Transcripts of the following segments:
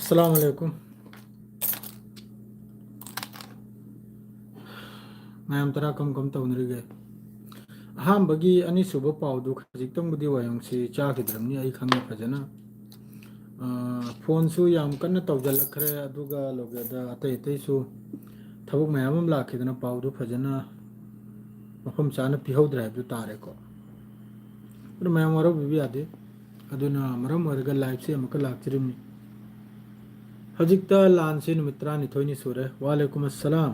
अस्सलाम वालेकुम मैम तरा कम तौनरीगे अहमबगी अनीसुब पाउदु खजिक्तंबुदी वयंसी चाखिद्रमनी आई खंगे फजना फोन सु याम कन्न तौजलखरे अदुगा लोगेदा अतै अतैसु थबुक मयाम अम लाखिदना पाउदु फजना मफम चाना पिहौद्रे हाइबदु तारेको अदु मयाम वरो बिबि आदे अदुना मरम वरगा लाइफ से अमका लाखचिरिमनी हजिक्ता लानसे नुमित्रा निथोइनी सुरे वालेकुम अस्सलाम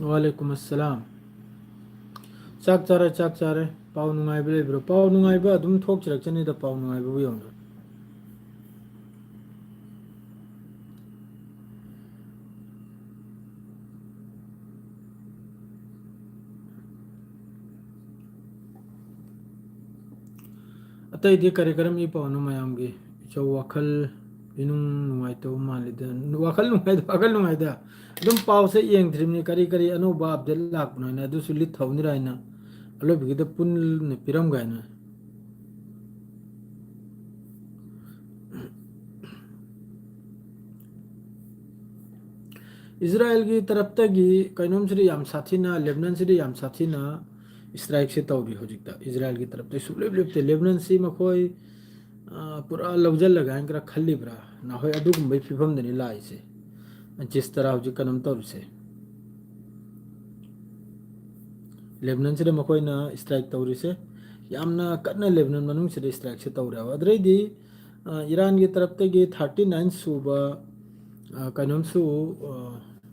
वालेकुम अस्सलाम चाक चारे पाउ नुंगाइबे लेब्रो पाउ नुंगाइबे अदुम थोक चिरकचनी द पाउ नुंगाइबे बु यौंदो अतै दे कार्यक्रम ई पाउ नु मयामगे चौ वखल इनुंग नुंगाइतो मालिदा वखल नुंगाइदा अदुम पाउ से येंगद्रिमनी करी करी अनोबा अपडेट लाकनोइना अदुसु लिथ थौनिराइना अलोबिगिदा पुन पिरम गाइना इजराइल की तरफ तगी कैनोम सिरी याम साथीना लेबनान सिरी याम साथीना स्ट्राइक से तौरी होजिकता इजराइल की तरफ ते सुलेब लेबते लेबनान सी मखोई पूरा लवजल लगाएं करा खल्ली ब्रा ना होय अदुगुम बै फिफम दनी लाइसे जिस तरह होजिक कनम तौरसे लेबनान से मखोई ना स्ट्राइक तौरी से यामना कन्ना लेबनान मनुंग से स्ट्राइक से तौरे अदरेदी ईरान की तरफ तगी 39 सुबा कैनोम सु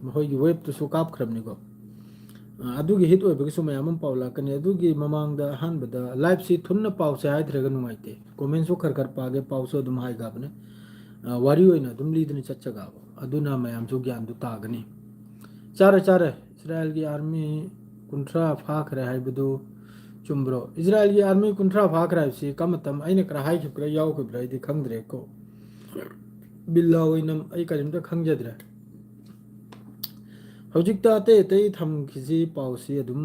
मखोई वेब तो सु काप खरबनिको अदुगी हिट ओइबगी मयाम पाउला कने अदुगी ममांगदा हानबदा लाइव सी थुन्ना पाउसे हाइद्रगा नुंगाइते कमेंट सो खरखर पागे पाउसो दुम हाइगाबने वारी ओइना दुम लीदनी चच्चगाबो अदुना मयाम सो ज्ञान दु तागनी चारे इजराइल की आर्मी कुंट्रा फाखरे हाइबदु चुम्ब्रो इजराइल की आर्मी कुंट्रा फाखरे हाइबसी कमतम आइने करा हाइखिब्रा यावखिब्रा इदि खंगद्रे को बिल्ला ओइनम आई करिमता खंगजद्रे हौजिकता अतै अतै थमखिजी पाउसी अदुम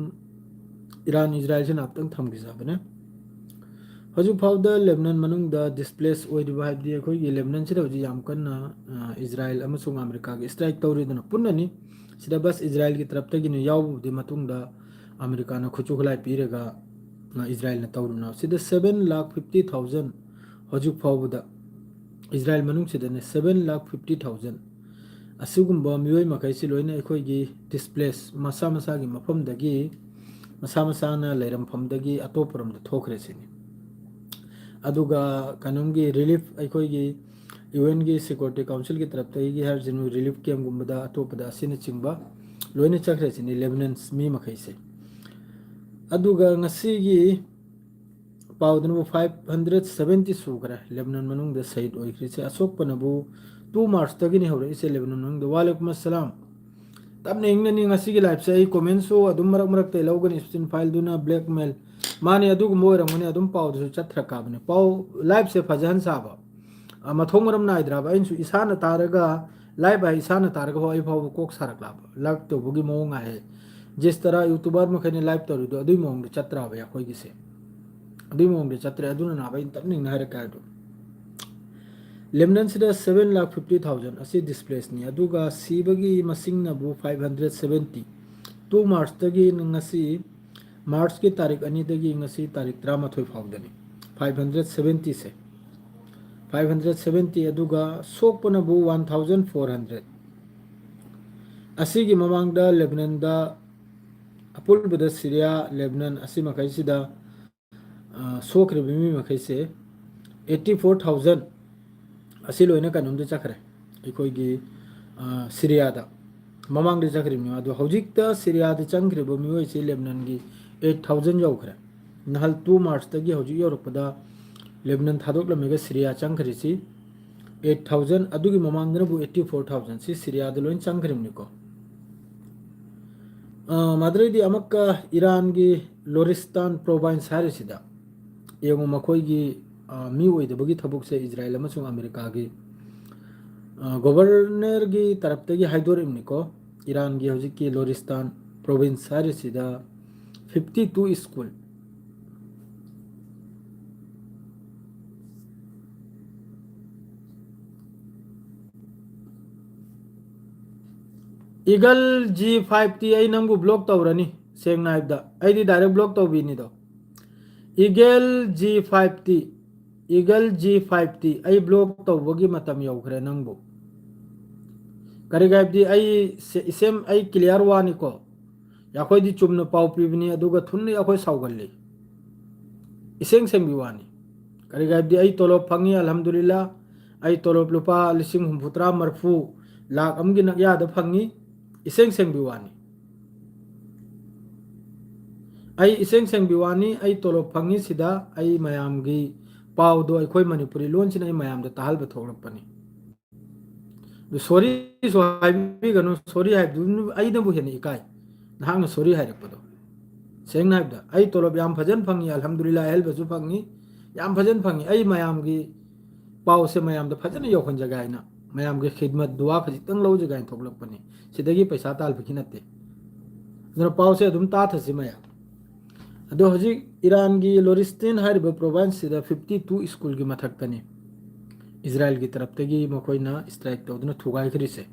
ईरान इजराइल से नापतंग थमखिजाबने हजु फाउदा लेबनान मनुंगदा डिस्प्लेस ओइदिबा हाइबदि अखोइगी लेबनान सिदा हजि याम कन्ना इजराइल अमसुंग अमेरिका के स्ट्राइक तौरिदना पुन्ननी सिदा बस इजराइल की तरफ तगिनो यावबुदि मतुंगदा अमेरिका ना खुचुखलाई पिरेगा इजराइल ना तौरुना सिदा 7,50,000 हजु फाउदा इजराइल मनुंग सिदा ने 7,50,000 असुगुम्बा मियोय मखैसी लोइना अखोइगी डिस्प्लेस मसा मसागी मफमदगी मसा मसाना लेरमफमदगी अतोपरमदा थोखरेसिनी अदुगा कानूनगी रिलीफ अखोइगी यूएन की सिक्योरिटी काउंसिल की तरफ तगी हर जिनु रिलीफ कैम्प गुम्बदा अतोपदा असिना चिंबा लोइना चखरेसिनी लेबनान मी मखैसे अदुगा ngasiगी पाउदनबु 570 सुखरे लेबनान मनुंगदा शहीद ओइख्रिसे अशोकपनबु 2 मार्च तगिनी हौरे इसे लेबनान मनुंगदा वालेकुम अस्सलाम तबने इंगनी ngasiगी लाइफ से आई कमेंट सो अदुम मरक मरक ते लौगनी स्पिन फाइल दुना ब्लैकमेल माने अदुगु मोरंगने अदुम पाउदसु चथ्रकाबने पाउ लाइफ से फजहन साबा मथोंग मरम नाइद्राबा इनसु इसाना तारगा लाइफ है इसाना तारगा हो आई फाउ कोक सारकलाबा लग तो बुगी मोंग है जिस तरह यूट्यूबर मखने लाइव तौरिदो अदुई मोंग चत्राबा याखोइगी से अदुई मोंग चत्रे अदुना नाबा इन तबनिंग नाहरे कायदो लेबनान सिदा 7,50,000 असी डिस्प्लेसनी अदुगा सीबगी मसिंग नबु 570 2 मार्च तगी ngasi मार्च की तारीख अनी तगी ngasi तारीख 13 फाउदनी 570 से 570 अदुगा सोकपनबु 1,400 असीगी ममांगदा लेबनानदा अपुलबदा सीरिया लेबनान असी मखैसिदा सोखरिबिमी मखैसे 84,000 असी लोइना कानुमदे चखरे इखोइगी सीरियादा ममांगदे चखरिमी अदु हौजिकता सीरियादा चंखरिबो मियोइसे लेबनानगी 8,000 यौखरे नहल 2 मार्च तगी हौजिक यौरकपदा लेबनान थादोकलमेगा सीरिया चंखरिसी 8,000 अदुगी ममांगदनबु 84,000 सी सीरियादा लोइन चंखरिमनिको मदरेदी अमक्का ईरान की लोरिस्तान प्रोविंस हारिसिदा येगो मखोइगी मी ओइदबगी थबुक से इजराइल अमसुंग अमेरिका की गवर्नर की तरफ तगी हाइदोरिमनिको ईरान की हजिक की लोरिस्तान प्रोविंस हारिसिदा 52 स्कूल ईगल G5T आई नंगु ब्लॉक तौरनी सेंगना हाइबदा आईदी डायरेक्ट ब्लॉक तौबीनी दो eagle G5T eagle G5T I block तौबगी मतम यौखरे नंगु करी गाइबदी आई सेम आई क्लियर वानी को याखोई दी चुमन पाउ पीबनी अदुगा थुन्नी याखोई साउगल्ली इसेंग सेंग बिवानी करी गाइबदी आई तोलोब फंगी अल्हम्दुलिल्लाह आई तोलोब लुपा लिसिंग हुमफुत्रा मरफू लाख अमगी नकयाद फंगी इसेंग सेंग बिवानी आई इसेंग सेंग बिवानी आई तोलोब फंगी सिदा आई मयामगी पाउ दो अखोई मणिपुरी लोन सिना आई मयाम द तहल बथोड़पनी सॉरी सो हाइबी गनो सॉरी हाइबदु आई नबु हेन इकाई नहांग सॉरी हाइरपदो सेंग नाइबदा आई तोलोब याम फजन फंगी अल्हम्दुलिल्लाह हेल बजु फंगी याम फजन फंगी आई मयाम की पाव से मयाम द फजन योखन जगाइना मयाम की खिदमत दुआ खजितंग लो जगाइन थोकलपनी सिदगी पैसा ताल फकी नते दर पाव से अदुम ताथसि मया अदो हजिक ईरान की लोरिस्तान हारिब प्रोविंस सिदा 52 स्कूल की मथक्तनी इजराइल की तरफ तगी मखोइना स्ट्राइक तौदना थुगाइखरिसे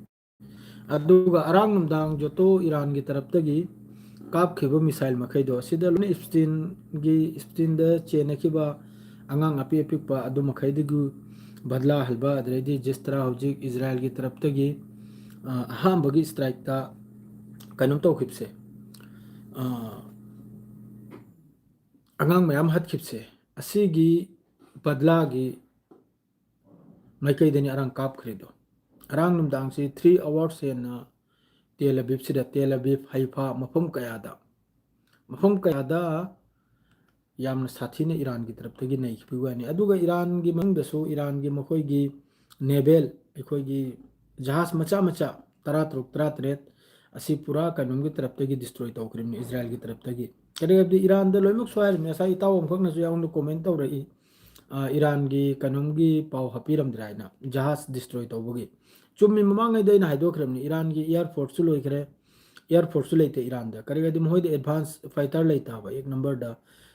अदुगा अरांग नुमदांग जोतो ईरान की तरफ तगी कापखिबो मिसाइल मखैदो सिदा लोने स्पिन द चेनखिबा अंगांग अपि अपिकपा अदु मखैदगु बदला हलबा अदरेदी जिस तरह हजिक इजराइल की तरफ तगी अहांबगी स्ट्राइक ता कनुम तौखिबसे अंगांग मयाम हतखिबसे असिगी बदलागी माइकैदनी अरांग कापखरिदो अरांग नुमदांग से 3 आवर्स हेना तेल अबीब सिदा तेल अबीब हाइफा मफम कयादा यामन साथी ने ईरान की तरफ तगी नहीं खिबुआनी अदुगा ईरान की मंगदसु ईरान की मखोई नेबेल अखोई जहाज मचा मचा 13 असी पूरा कनुम की तरफ तगी डिस्ट्रॉय तौखरिमनि इजराइल की तरफ तगी करेगबदी ईरान द लोइमुक स्वाइर मेसा इताव खकनसु याउन कमेंट तौरई ईरान की कनुम की पाव हपीरमद्राइना जहाज डिस्ट्रॉय तौबगी चुम्मी ममांगै दैना हाइदोखरमनि ईरान की एयर फोर्स सु लोइखरे एयर फोर्स सु लेते ईरान द करेगदी मोइद एडवांस फाइटर लेता बा एक नंबर द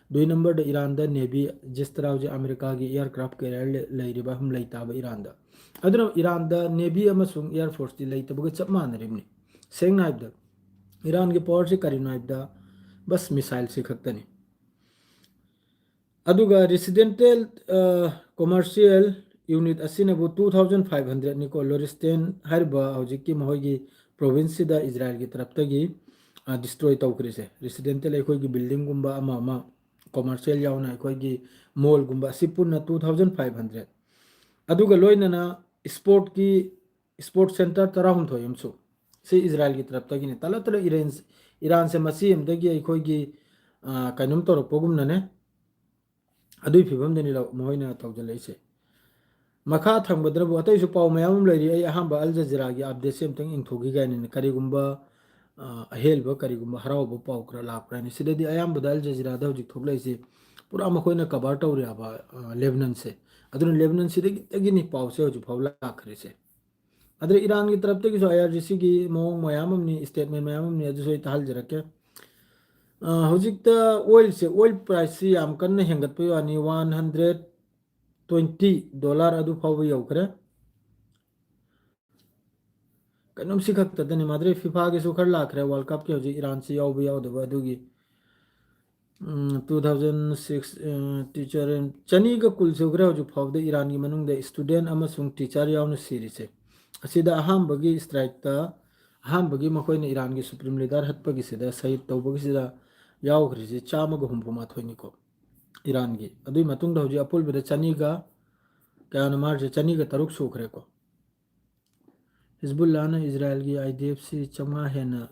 2 नंबर द ईरान द नेवी जिस तरह जो अमेरिका की एयरक्राफ्ट कैरियर लेरिबा हम लेता बा ईरान द अदुन ईरान द नेवी अमसुंग एयर फोर्स दी लेतबगे चप मानरिमनि सेंग नाइब द ईरान की पावर से करी नाइब द बस मिसाइल से खक्तनी अदुगा रेसिडेंटल कमर्शियल यूनिट असिनबु 2500 निको लोरिस्तान हरबा हौजिकी महोगी प्रोविंस सिदा इजराइल की तरफ तगी डिस्ट्रॉय तौखरिसे रेसिडेंटल अखोगी बिल्डिंग गुंबा अमा कमर्शियल याउना अखोगी मॉल गुंबा सिपुना 2500 अदुगा लोइनना स्पोर्ट सेंटर तराहुम थोयमसु से इजराइल की तरफ तगी ने तला तला ईरान से मसी हमदगी अखोगी कनुम तोरपोगुमनने अदुई फिबम देनी मोइना तौजलैसे मखा थंगबद्रबु अतैसु पाउ मयाम लैरि आई अहांबा अल जजीरा की अपडेट से हमतंग इंथोगी गाइने करिगुंबा अहेलबा करिगुंबा हरावबा पाउ क्रा लाक्रानि सिददि अयामबदा अल जजीरा दा हुजिक थोगलैसे पूरा मखोइना कवर तौरियाबा लेबनान से अदुन लेबनान सिदगी तगिनी पाउ से हुजु फाउ लाखरिसे अदरे ईरान की तरफ तगी सो आईआरजीसी की मोंग मयाममनी स्टेटमेंट मयाममनी अजुसो इताहल जरके हौजिकता ऑयल से ऑयल प्राइस से याम कन्न हेंगतपय वानी $120 अदु फाव यौखरे कनुम सी खक्तदनी माद्रे फिफा के सुखर लाखरे वर्ल्ड कप के हौजिक ईरान से याव यावदबा अदुगी 2006 टीचर चनी का कुल सुखरे हौजिक फावद ईरान की मनुंग द स्टूडेंट अमसुंग टीचर यावनु सीरीसे असिदा अहांबगी स्ट्राइक ता अहांबगी मखोइना ईरान की सुप्रीम लीडर हतपगी सिदा शहीद तौबगी सिदा यावखरिसे 153 ईरान की अदुई मतुंग द हौजिक अपुलबदा चनीगा क्या मार्च चनीगा तरुक सुखरे को हिजबुल्लाह ने इजराइल की आईडीएफसी चमा हेना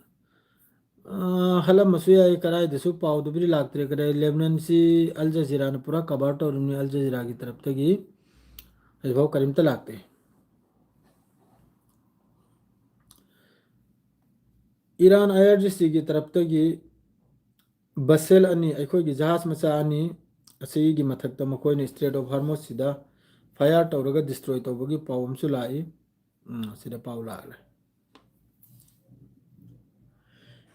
हलम मसुया कराई दसु पाउ दुबरी लागतरे करे लेबनान सी अल जजीरा ने पूरा कवर तौरनी अल जजीरा की तरफ तगी हिजबाव करीमता लागते ईरान आईआरजीसी की तरफ तगी बसेल अनी अखोई जहाज मचा अनी ꯑꯁꯤꯒꯤ ꯃꯊꯛꯇ ꯃꯈꯣꯏꯅ ꯁ꯭ꯇ꯭ꯔꯦꯠ ꯑꯣꯐ ꯍꯥꯔꯃꯣꯁꯁꯤꯗ ꯐꯥꯌꯔ ꯇꯧꯔꯒ ꯗꯤꯁꯇ꯭ꯔꯣꯏ ꯇꯧꯕꯒꯤ ꯄꯥꯎ ꯑꯃꯁꯨ ꯂꯥꯛꯏ ꯁꯤꯗ ꯄꯥꯎ ꯂꯥꯛꯂꯦ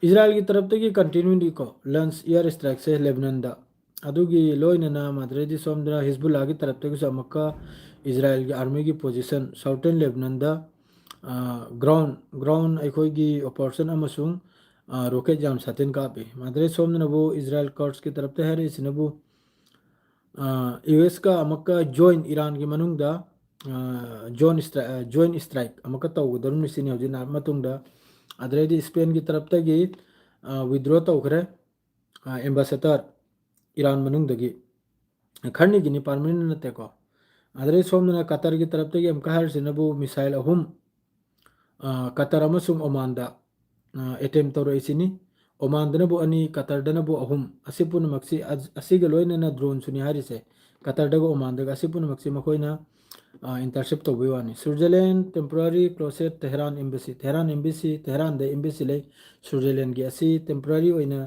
इजराइल की तरफ तक कंटिन्यूली को लंच एयर स्ट्राइक से लेबनान दा अदुगी लोइनना माद्रेदी सोमदरा हिजबुल्लाह की तरफ तक अमक्का इजराइल की आर्मी की पोजीशन साउथर्न लेबनान दा ग्राउंड अखोगी ऑपरेशन अमसुंग रॉकेट जाम सातिन कापी माद्रे सोमदनबु इजराइल कर्ट्स की तरफ है इसनबु यूएस का अमक्का जॉइन ईरान की मनुंगदा जॉइन स्ट्राइक अमक्का तौगदरुन सिनी हौजिना मतुंगदा अदरेदी स्पेन की तरफ तक विद्रो तौखरे एम्बेसडर ईरान मनुंगदगी खरनीगिनी परमानेंट नतेको अदरे सोमना कतर की तरफ तक अमका हरसिनबु मिसाइल अहुम कतर अमसुंग ओमानदा अटेम्प्ट तौरइसिनी ओमानदनबु अनि कतरदनबु अहुम असिपुन मक्सी असिग लोइनना ड्रोन सुनी हारिसे कतरदगो ओमानदगा असिपुन मक्सी मखोइना इंटरसेप्ट तौबे वानी Switzerland temporary closet Tehran embassy Tehran the embassy ले स्विट्जरलैंड की असी टेम्पररी ओइना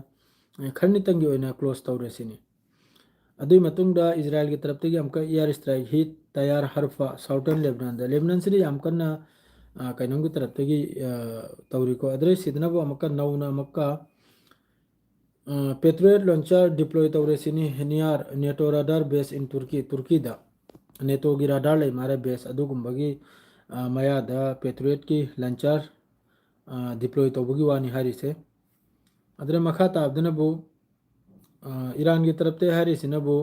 खरनितंगी ओइना क्लोज तौरेसिनी अदुई मतुंगदा इजराइल की तरफ तगी अमका एयर स्ट्राइक हिट तैयार हरफा साउथर्न लेबनान सिरी यामकना कइनों की तरफ तगी तौरिको अदरे सिदनबु अमका नौना अमका पेट्रियट लॉन्चर डिप्लॉय तौरेसिनी near NATO radar base in Turkey दा नेटो की राडार ले मारे बेस अदुगुंबगी मयादा पेट्रियट की लॉन्चर डिप्लॉय तौबगी वानी हारिसे अदरे मखा ताबदनबु ईरान की तरफ ते हारिसिनबु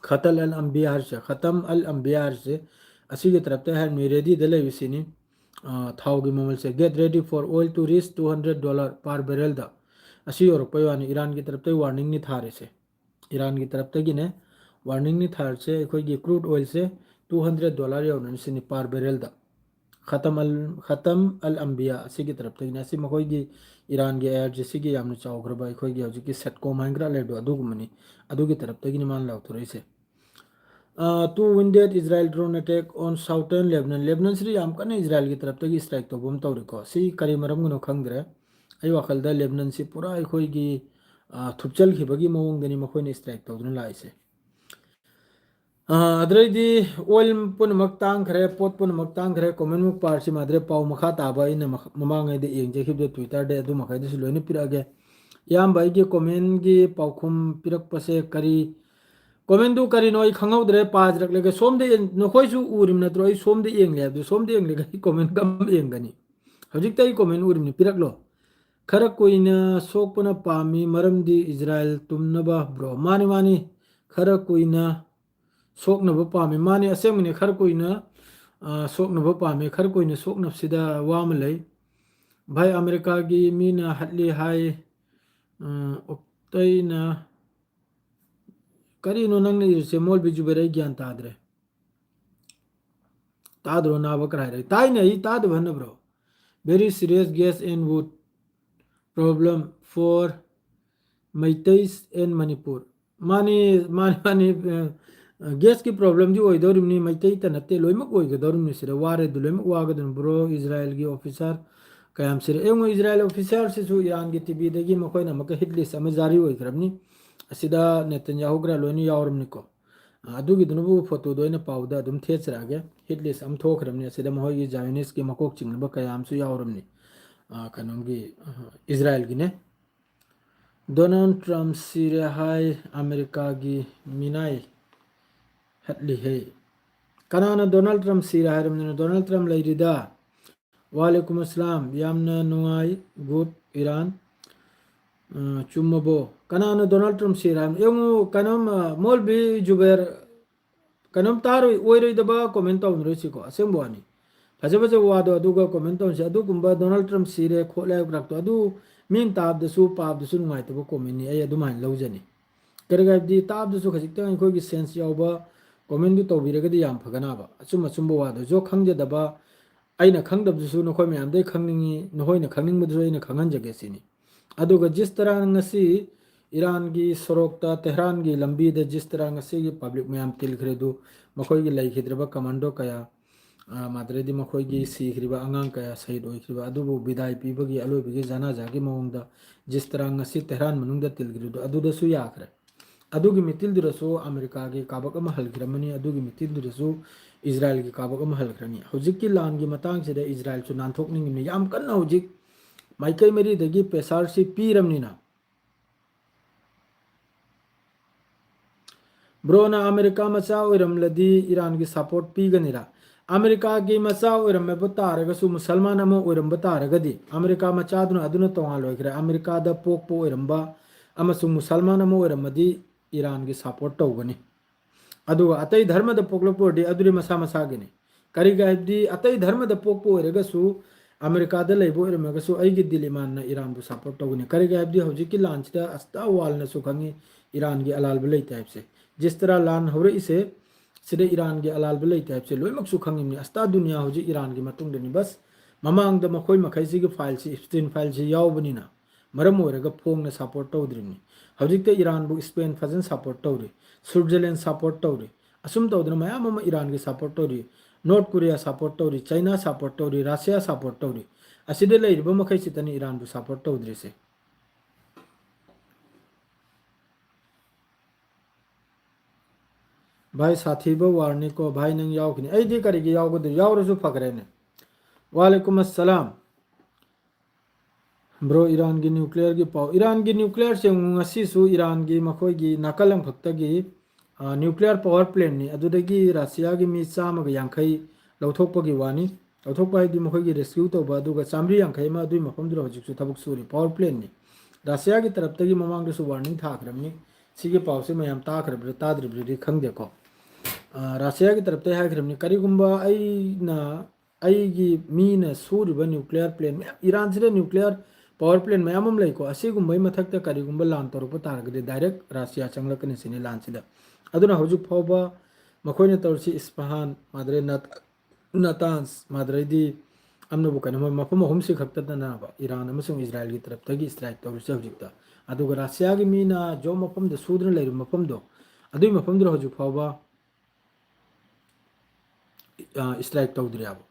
खतल अल अंबिया से असी की तरफ ते हर रेडी दले विसिनी थाव की ममल से get ready for oil to reach $200 per barrel दा असी और वानी ईरान की तरफ ते वार्निंग नि थारे से ईरान की तरफ तक ने वार्निंग नि थार से अखोई क्रूड ऑयल से $200 यौनसिनी पर बैरल दा खत्म अल अंबिया असी की तरफ तक ने असी मखोई की ईरान की एयर जैसे कि यामन चाउग्रबा अखोई की हौजिकी सेटकॉम हाइंग्रा लेडो अदुगुमनी अदुगी तरफ तक नि मान लाउथुरैसे two wounded Israel drone attack on southern Lebanon से याम कने इजराइल की तरफ तक स्ट्राइक तौबम तौरिको सी करी मरमगनो खंगद्रे आई वखलदा लेबनान से पूरा अखोई की थुपचल खिबगी मवंगदनी मखोइने स्ट्राइक तौदुना लाइसे अदरैदी ऑयल पुनमक तांखरे पोट पुनमक तांखरे कमेंट मुक पार्सी माद्रे पाउ मखा ताबा इन ममांगैदे येंजेखिबदे ट्विटर दे अदु मखैदसु लोइने पिरागे याम बाइगे कमेंट की पाउखुम पिरकपसे करी कमेंट दु करी नोई खंगौद्रे पाजरक लेगे सोमदे नखोइसु उरिम नत्रो आई सोमदे येंगले अदु सोमदे येंगले कमेंट कम येंगनी हजिकतै कमेंट उरिम नि पिरकलो खर कोइना सोकपना पामी मरमदी इजराइल तुमनबा ब्रो मानी मानी खर कोइना सोकनब पामे माने असेंगने खर कोइना सोकनब पामे खर कोइना सोकनबसिदा वाम लई भाई अमेरिका की मीना हटली हाई उक्तैना करीनो नंगने इरसे मोल बिजु बेरै ज्ञान ताद्रे ताद्रो नाब कराय रे ताई नहीं ताद भन bro very serious case and would problem for Meiteis and Manipur माने माने माने गैस की प्रॉब्लम जी ओइदोरिमनी मैतेइ त नते लोइमक ओइगदोरिमनी सिरे वारे दुलेमक वागदन ब्रो इजराइल की ऑफिसर कयाम सिरे एंगो इजराइल ऑफिसर सिसु ईरान की टीवी दगी मखोइना मक हिट लिस्ट अमे जारी ओइखरबनी असिदा नेतन्याहु ग्रा लोइनी यावरमनिको अदुगी दुनुबु फोटो दोइना पाउदा अदुम थेचरागे हिट लिस्ट अम थोखरबनी असिदा महोई जायनीस की मकोक चिंगनब कयामसु यावरमनी कनोंगी इजराइल की ने डोनाल्ड ट्रम्प सिरे हाई अमेरिका की मिनाई हटली है कनाना डोनाल्ड ट्रम्प सिरे हाई डोनाल्ड ट्रम्प लैरिदा वालेकुम अस्सलाम यामना नुआई गुड ईरान चुम्मबो कनाना डोनाल्ड ट्रम्प सिरे एंगो कनम मोलबी जुबेर कनम तारो ओइरोइदबा कमेंट तौनरोसिको असेंबवानी फजे फजे वादो अदुगा कमेंट तौनसे अदुगुंबा डोनाल्ड ट्रम्प सिरे खोले ग्राक्तो अदु मीन ताबदसु पाबदसु नुंगाइतबो कमेंट नि अय अदुमाइन लौजनी करगाइदी ताबदसु खजिक्ता अखोइगी सेंस यावबा कमेंट दु तौबिरगदी याम फगनाबा अचुम अचुम्बो वादो जो खंगजदबा अइना खंगदबदसु नखोइ मयामदे खंगनिंगी नहोइना खंगनिंगबदसु अइना खंगनजगे सिनी अदुगा जिस तरह ngasi ईरान की सरोकता तेहरान की लंबी द जिस तरह ngasi की पब्लिक मयाम तिलखरेदु मखोइ की लैखिद्रबा कमांडो कया माद्रेदी मखोइ की सीखरिबा अंगांग कया शहीद ओइखरिबा अदुबु विदाई पीबगी अलोइबगी जाना जागी मवंगदा जिस तरह ngasi तेहरान मनुंगदा तिलखरेदु अदुदसु याखरे अदुगी मितिल दुरसु अमेरिका के काबक अमा हलग्रमनी अदुगी मितिल दुरसु इजराइल की काबक अमा हलग्रनी हुजिक की लान की मतंग से इजराइल सु नानथोकनिंग याम कन्ना हुजिक माइकई मेरी दगी पेसार से पीरमनिना ब्रोना अमेरिका मचा ओरमलदी ईरान की सपोर्ट पीगनिरा अमेरिका की मचा ओरम तारगसु मुसलमान अमो ओरम तारगदी अमेरिका मचादुना अदुना तोंगा लोइग्रे अमेरिका द पोकपो ओरमबा अमसु मुसलमान अमो ओरमदी ईरान की सपोर्ट तौगनी अदुगा अतई धर्म द पोकलपोडी अदुरी मसा मसागिनी करिगादी अतई धर्म द पोकपो ओरगसु अमेरिका द लेबो ओरमगसु अइगी दिलिमान न ईरान बु सपोर्ट तौगनी करिगादी हौजिकी लांचदा अस्ता वाल न सुखंगी ईरान की अलाल बलई टाइप से जिस तरह लान हो रही से सिदे ईरान के अलाल बलई टाइप से लोइमक सुखंगी अस्ता दुनिया हौजी ईरान की मतुंग दनी बस ममांग द मखोय मखै सिगी फाइल से स्पिन फाइल से यावबनिना मरम ओरगा फोंग न सपोर्ट तौद्रिनी हौजिक ते ईरान बु स्पेन फजन सपोर्ट तौरी स्विट्जरलैंड सपोर्ट तौरी असुम तौद्र मयाम म ईरान की सपोर्ट तौरी नॉर्थ कोरिया सपोर्ट तौरी चाइना सपोर्ट तौरी रशिया सपोर्ट तौरी असिदे लेरिबो मखै सितनी ईरान बु सपोर्ट तौद्री से भाई साथी बो वारनी को भाई नंग यावखनी ऐदी करिगे यावगदु यावरसु फकरेने वालेकुम अस्सलाम ब्रो ईरान की न्यूक्लियर की पाव ईरान की न्यूक्लियर से ngasisu ईरान की मखोय की नाकलम खक्तगी न्यूक्लियर पावर प्लांट नि अदुदगी रशिया की मी चामग यांखै लौथोकपगी वानी लौथोकपा हाइदि मखोय की रेस्क्यू तौबा अदुगा चामरी यांखै मा अदुई मफमदुर हजिकसु थबक सुरी पावर प्लांट नि रशिया की तरफ तगी ममांगदसु वार्निंग थाखरमनी सिगे पाव से मयाम ताखरब्र ताद्रिब्रि खंगदेको रशिया की तरफ ते हाइखरमनी करिगुंबा अइना अइगी मीना सूरिब न्यूक्लियर प्लांट ईरान से न्यूक्लियर पावर प्लांट मैम लेको असीगुंबई मथक्ता करिगुंबा लान तौरप तारगदे डायरेक्ट रशिया चंगलकनी सिने लानसिदा अदुना हुजुक फावबा मखोयने तौरसी इस्फहान माद्रे नतांस माद्रेदी अमनबु कनम मफम अहुमसी खक्तदना ईरान अमसुंग इजराइल की तरफ तगी स्ट्राइक तौरसी हुजुकता अदुगा रशिया की मीना जो मफम द सूद्र लेरु मफम दो अदुई मफम दो हुजुक फावबा स्ट्राइक तौद्रियाबो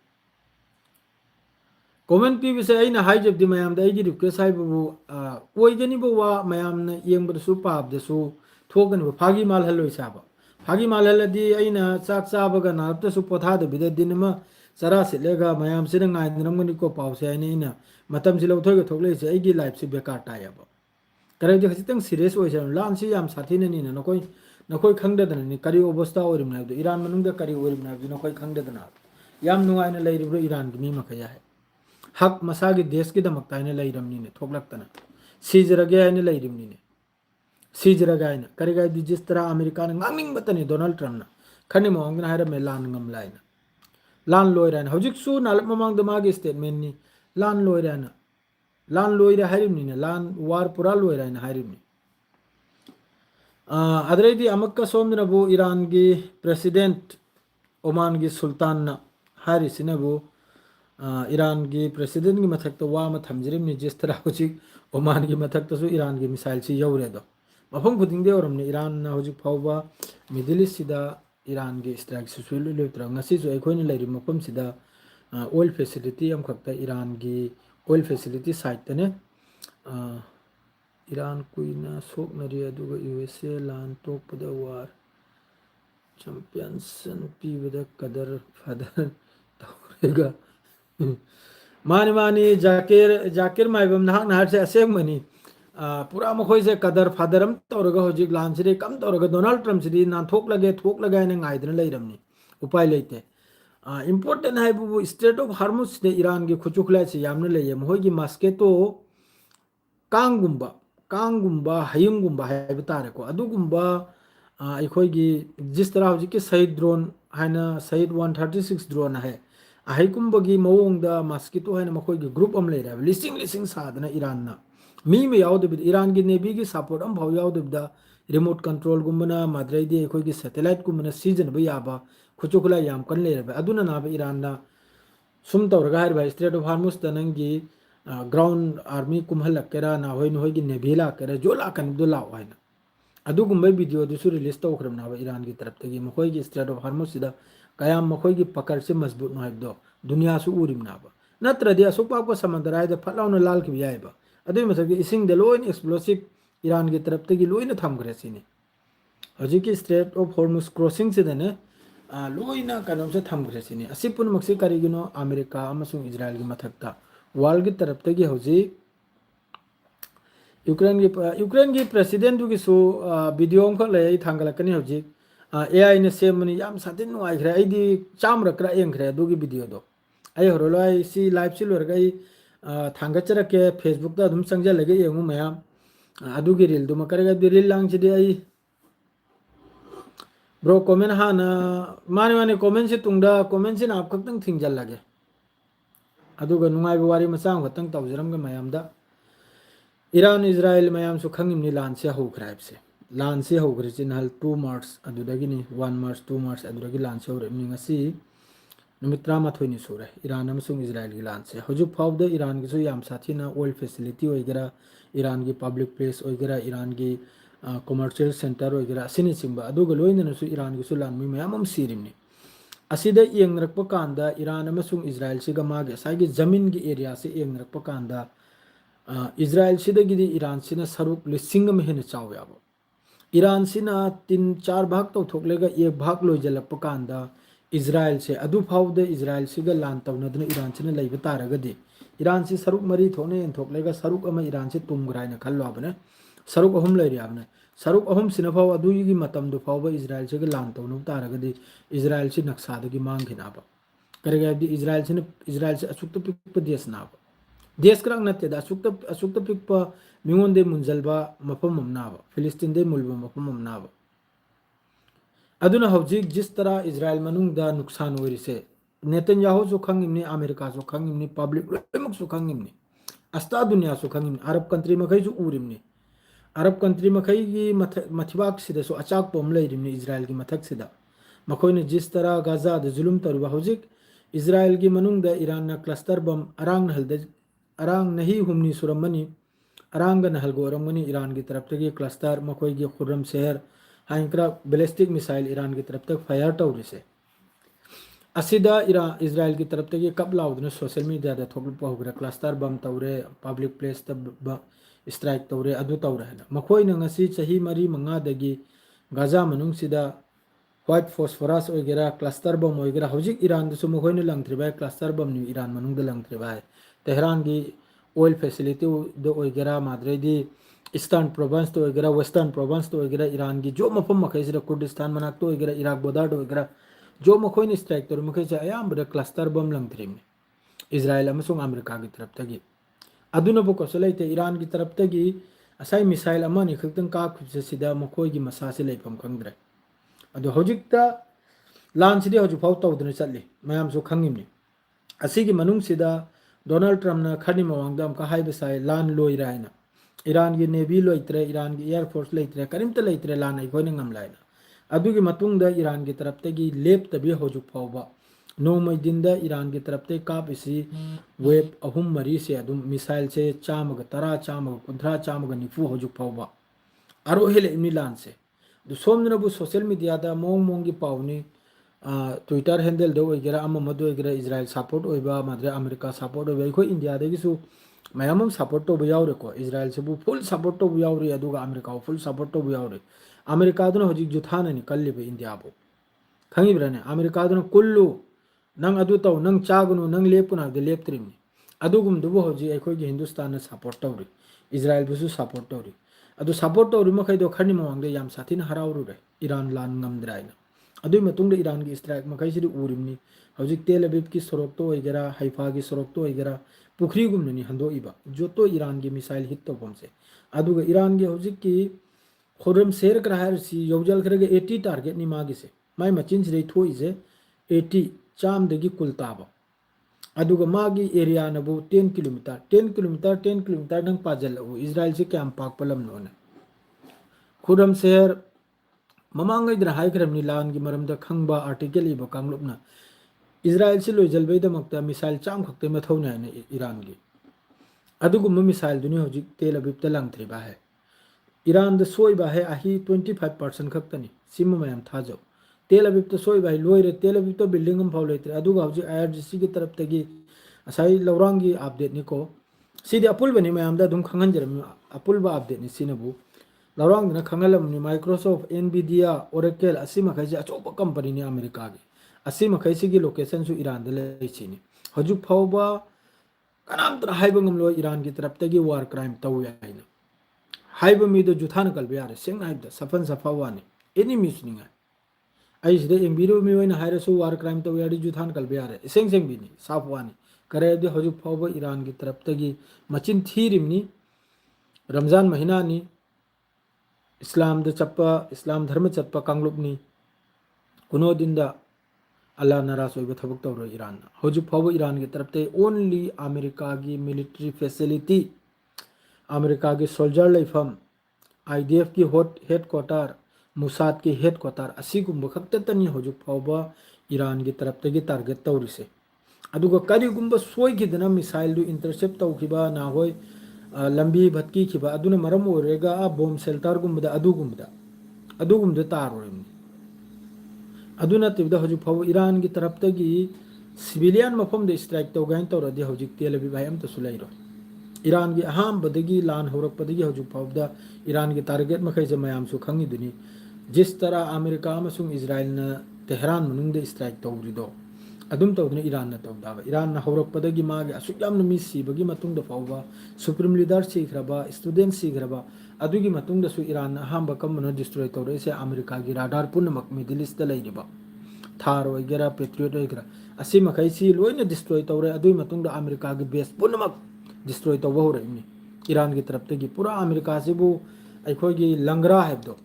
कमेंट पीबसे अना हाइजबदी मैम अगी रिक्वेस्ट हाइबू ओइगनीब वा मैम येंबदसु पाबदसु थोगनब फागी मालहलोय साब फागी मालहलदी अना चाक चाबगा नारतसु पोथादबिद दिनमा चरा सिलेगा मैम सिना गाइदनमगनिको पावसे अना मतम सि लौथोग थोगलेसे अगी लाइफ से बेकार टायब करेदि खसितंग सीरियस ओइसे लान सि याम साथिननी नकोय नकोय खंगददननी करी अवस्था ओरिमनाबदो ईरान मनुंगदा करी ओरिमनाबदो नकोय खंगददना याम नुगाइना लेरिब्रो ईरान की मी मखया है हक मसा की देश की दमकता है लेरमनी थोकलक्तना सीजरगे है लेरमनी सीजरगा है करेगा जिस तरह अमेरिका ने गांगनिंगबतनी डोनाल्ड ट्रम्प खनि मोंगना है लान गमलायना लान लोयरायना हौजिकसु नालप ममांग मागी स्टेटमेंट नि लान लोयरायना लान लोयरा हारिमनी लान वार पुरा लोयरायना हारिमनी अदरेदी अमक्का सोमनबु ईरान की प्रेसिडेंट ओमान की सुल्तान हारिसिनबु ईरान की प्रेसिडेंट की मथक तो वा थमजरिमनी जिस तरह हजिक ओमान की मथक तो ईरान की मिसाइल से यौरेदो मफम खुदिंगदे ओरमने ईरान हजिक फावबा मिडिल ईस्ट सिदा ईरान की स्ट्राइक सुसुल लेत्र ngasisu अखोइने लेरि मफम सिदा ऑयल फैसिलिटी हम खक्ता ईरान की ऑयल फैसिलिटी साइट तने ईरान कुइना सोकनरी अदुगा यूएसए लान तोकपदा वार चैंपियंस पीबदा कदर फदर तौरेगा मानी मानी जाकिर जाकिर माइबम नहाक नहार से असेंग मनी पूरा मखोई से कदर फादरम तौरगा होजिक लान से कम तौरगा डोनाल्ड ट्रम्प से ना थोक लगे ने गाइदन लेरमनी उपाय लेते इंपोर्टेंट है वो स्टेट ऑफ हार्मुस ने ईरान की खुचुखला से यामने लेये महोई की मास्केतो कांगुंबा हयंगुंबा है बतारेको अदुगुंबा अखोई की जिस तरह होजिक शहीद ड्रोन है ना शहीद 136 ड्रोन है अहिकुंबगी मवोंग मस्कितो है मखोई की ग्रुप अम लेरा लिसिंग सादना ईरान ना मी में यावदब ईरान की नेवी की सपोर्ट अम भाव यावदब रिमोट कंट्रोल गुमना माद्रेदी अखोई की सैटेलाइट गुमना सीजन याबा खुचुखला याम कन लेरा अदुना ना ईरान ना सुम तौरगा है स्ट्रेट ऑफ हार्मुस नंगी ग्राउंड आर्मी कुमहलकेरा ना होई नोई की नेवी लाकेरा जो लाकन दो लाओ है अदुगुंबा वीडियो दुसु रिलीज तौखरमना ईरान की तरफ तगी मखोई की स्ट्रेट ऑफ हार्मुस सिदा कयाम मखोई की पकड़ से मजबूत नाइबदो दुनिया सु उरिमनाबा नत्रदि असुपाको समुद्र है फलाउन लाल की यायबा अदुई मसकी इसिंग दे लोइन एक्सप्लोसिव ईरान की तरफ तगी लोइन थमग्रे सिने हजिकी स्ट्रेट ऑफ हॉर्मुज क्रॉसिंग से देने लोइना कनम से थमग्रे सिनी असि पुनमक से करिगिनो अमेरिका अमसुंग इजराइल की मथकता वर्ल्ड की तरफ तगी हजिक यूक्रेन की प्रेसिडेंट की सु वीडियो हम ले थांगलकनी हजिक एआई ने सेमनी याम साथिन नुआइखरे आइदी चामरकरा एंखरे दुगी वीडियो दो आई हरोलाई सी लाइव से लोरगा आई थांगचरके फेसबुक दा अदुम चंगजलगे येंगु मयाम अदुगी रील दुम करगा रील लांगचिदि आई ब्रो कमेंट हाँ ना माने माने कमेंट से तुंगदा कमेंट से आप खतंग थिंगजल लगे अदुगा नुंगाई वारी मचांग खतंग तौजरम ग मयामदा ईरान इजराइल मयाम सु खंगिमनि लान से होग्राइब से लान से होग्रिचिन हल 2 मार्च अदुदगिनी 1 मार्च 2 मार्च अदुदगी लान से होरेमनि ngasi नुमित 38 सुरे ईरान अमसुंग इजराइल की लान से हजु फाउद ईरान की सु याम साथीना ऑयल फैसिलिटी होइगरा ईरान की पब्लिक प्लेस होइगरा ईरान की कमर्शियल सेंटर होइगरा सिनि सिंबा अदुगा लोइननसु ईरान की सु लान मी मयाम हम सिरिमनि असिदा येंगरक्प कांदा ईरान अमसुंग इजराइल सिगा मागे साइगी जमीन की एरिया से येंगरक्प कांदा इजराइल सिदगिदी ईरान सिना सरुक लिसिंग में हेन चावयाबो ईरान सिना 3-4 भाग तो थोकलेगा एक भाग लोइजलप कांदा इजराइल से अदु फाउद इजराइल सिगा लान तवनदन ईरान सिना लैब तारगदि ईरान से सरुक मरी थोने थोकलेगा सरुक अमा ईरान से तुमग्राइना खल्लोबने सरुक अहुम लैरियाबने सरुक अहुम सिना फाव अदुगी मतम दु फाव इजराइल सिगा लान तवनु तारगदि इजराइल से नक्सादगी मांगिनाबा करगाबदि इजराइल से अचुक पिक देशनाबा देश करंग नते दा असुक्त पिक मिंगोंदे मुंजलबा मफम ममनाबा फिलिस्तीन दे मुलबा मफम ममनाबा अदुना हौजिक जिस तरह इजराइल मनुंग दा नुकसान होरिसे नेतन्याहु जो खंगिमनि अमेरिका जो खंगिमनि पब्लिक लोइमक जो खंगिमनि अस्ता दुनिया जो खंगिमनि अरब कंट्री मखै जो उरिमनि अरब कंट्री मखै की मथिबाक सिदा सो अचाक पोम लैरिमनि इजराइल की मथक सिदा मखोइने जिस तरह गाजा द जुलुम तरुबा हौजिक इजराइल की मनुंग दा ईरान ना क्लस्टर बम अरांग नहीं हुमनी सुरमनी अरांग नहलगोरमनी ईरान की तरफ तक क्लस्टर मकोई की खुर्रम शहर हाइंक्रा बैलिस्टिक मिसाइल ईरान की तरफ तक फायर तौरिसे असिदा इजराइल की तरफ तक कब लाउदन सोशल मीडिया दा थोकलप होग्रा क्लस्टर बम तौरे पब्लिक प्लेस ता स्ट्राइक तौरे अदु तौरे हना मखोइना ngasi चाही मरी मंगा दगी गाजा मनुंग सिदा व्हाइट फॉस्फोरस ओइगेरा क्लस्टर बम ओइगेरा हौजिक ईरान दसु मखोइना लंगथ्रिबा क्लस्टर बम नी ईरान मनुंग दा लंगथ्रिबा तेहरान की ऑयल फैसिलिटी दो ओइगेरा माद्रेदी ईस्टर्न प्रोविंस तो ओइगेरा वेस्टर्न प्रोविंस तो ओइगेरा ईरान की जो मफम मखैसिदा कुर्दिस्तान मनाक तो ओइगेरा इराक बॉर्डर तो ओइगेरा जो मखोइन स्ट्राइक तो मखैसे अयामबदा क्लस्टर बम लंगथ्रिम इजराइल अमसुंग अमेरिका की तरफ तगी अदुना बो कसलैते ईरान की तरफ तगी असai मिसाइल अमानी खक्तंग काखुसे सिदा मखोइ की मसासे लेफम खंगद्रे अदो हौजिकता लान सिदे हौजु फाउ तौदने चल्ली मयाम सु खंगिमनि असिगी मनुंग सिदा डोनाल्ड ट्रम्प ना खनि मवांगदा अमका हाइबसाय लान लोइरायना ईरान की नेवी लोइत्रे ईरान की एयरफोर्स लेइत्रे करिमता लेइत्रे लान आइखोइना ngamlaina अदुगी मतुंगदा ईरान की तरफ तगी लेप तबी हौजुक फाउबा नोमै दिनदा ईरान की तरफ ते काप इसी वेब अहुम मरी से अदुम मिसाइल से चामग तरा चामग कुंद्रा चामग निफु हौजुक फाउबा आरो हेले मिलान से दु सोमनबु सोशल मीडिया दा मोंग मोंगी पाउनी ट्विटर हैंडल दो ओइगेरा अम मदो ओइगेरा इजराइल सपोर्ट ओइबा माद्रे अमेरिका सपोर्ट ओइबा इखो इंडिया देगिसु मयामम सपोर्ट तो बुयावरे को इजराइल से बु फुल सपोर्ट तो बुयावरे अदुगा अमेरिका फुल सपोर्ट तो बुयावरे अमेरिका दुन होजिक जुथाननि कल्लिबे इंडिया बु खंगिब्राने अमेरिका दुन कुल्लु नंग अदु तौ नंग चागुनु नंग लेपुना दे लेप्त्रिमनि अदुगुम दुबु होजि अखोइगे हिंदुस्तान सपोर्ट तौरि इजराइल बुसु सपोर्ट तौरि अदु सपोर्ट तौरि मखैदो खनि मवांगदे याम साथिन हराउरु रे ईरान लान ngamद्राइना अदुई मतुंगदे ईरान की स्ट्राइक मखैसिदि उरिमनि हौजिक तेल अबीब की सरोक तो ओइगेरा हाइफा की सरोक तो ओइगेरा पुखरी गुमननि हंदोइबा जो तो ईरान की मिसाइल हिट तो पमसे अदुगा ईरान की हौजिक की खुर्रम शेर कराहर सी यौजल खरगे 80 टारगेट नि मागी से माई मचिन सिदे थोइसे 80 चाम दगी कुलताबा अदुगा मागी एरिया नबु 10 किलोमीटर नंग पाजल इजराइल से कैंप पाक पलम नोने खुर्रम शेर ममांगैद्रा हाइग्रमनि लान की मरमदा खंगबा आर्टिकल इबा कांगलुपना इजराइल से लोइजलबैदमक्ता मिसाइल चाम खक्ते मथौना ने ईरान की अदुगुम मिसाइल दुनि हौजिक तेल अबीबता लंगथ्रिबा है ईरान द सोइबा है आही 25% खक्तनी सिम मयाम थाजौ तेल अबीब तो सोइबा है लोइरे तेल अबीब तो बिल्डिंग हम फाउ लेत्रे अदुगा हौजिक आईआरजीसी की तरफ तगी असाई लौरांगी अपडेट निको सिदि अपुलबनि मयाम दा दुम खंगनजरम अपुलबा अपडेट नि सिनबु लौरांगना खंगलमनि माइक्रोसॉफ्ट एनवीडिया ओरेकल असि मखैसे अचोप कंपनी ने अमेरिका की असि मखैसे की लोकेशन सु ईरान दे लेछिनि हजु फावबा कनामतना हाइब ngमलो ईरान की तरफ तगी वार क्राइम तौ याइना हाइब मीदो जुथान कलबे यारे सेंग हाइब सफन सफावानी एनी मिसनिंगा आई सिदे एंबिरो मी ओइना हाइरसु वार क्राइम तौ यारी जुथान कलबे यारे सेंग सेंग बिनी साफवानी करे दे हजु फावबा ईरान की तरफ तगी मचिन थीरिमनी रमजान महीना नि इस्लाम द चप्पा इस्लाम धर्म चप्पा कांगलुपनी कुनो दिन दा अल्लाह नाराज होइबा थबक तौर ईरान हजु फावबा ईरान की तरफ ते ओनली अमेरिका की मिलिट्री फैसिलिटी अमेरिका की सोल्जर लेफम आईडीएफ की हेडक्वार्टर मुसाद की हेडक्वार्टर असिगुम्ब खक्ततनी हजु फावबा ईरान की तरफ ते टारगेट तौरिसे अदुगा करिगुम्ब सोइगिदना मिसाइल दु इंटरसेप्ट तौखिबा ना होय लंबी भटकी खिबा अदुना मरम ओरेगा बॉम्ब शेल्टर गुम्बदा अदुगुम्बदा तारोइमनी अदुना तिबदा हजु फाव ईरान की तरफ तगी सिविलियन मफम दे स्ट्राइक तौगाइन तौरदि हजु तेल अभी अम तसुलैरो ईरान की अहम बदगी लान होरकपदगी हजु फावदा ईरान की टारगेट मखैसे मयामसु खंगिदुनी जिस तरह अमेरिका अमसुंग इजराइल न तेहरान मनुंग दे स्ट्राइक तौरिदो अदुम तौदना ईरान न तौदाबा ईरान न होरकपदगी मागे असुक यामन मी सिबगी मतुंग द फावबा सुप्रीम लीडर सिखरबा स्टूडेंट सिखरबा अदुगी मतुंग दसु ईरान न अहम कमन डिस्ट्रॉय तौरेसे अमेरिका की राडार पुनमक मिडिल ईस्ट द लैरिबा थार ओइगेरा पेट्रियट ओइगेरा असि मखैसी लोइना डिस्ट्रॉय तौरे अदुई मतुंग द अमेरिका की बेस पुनमक डिस्ट्रॉय तौब होरइमनी ईरान की तरफ तगी पूरा अमेरिका सिबु अखोगी लंगरा हैबदो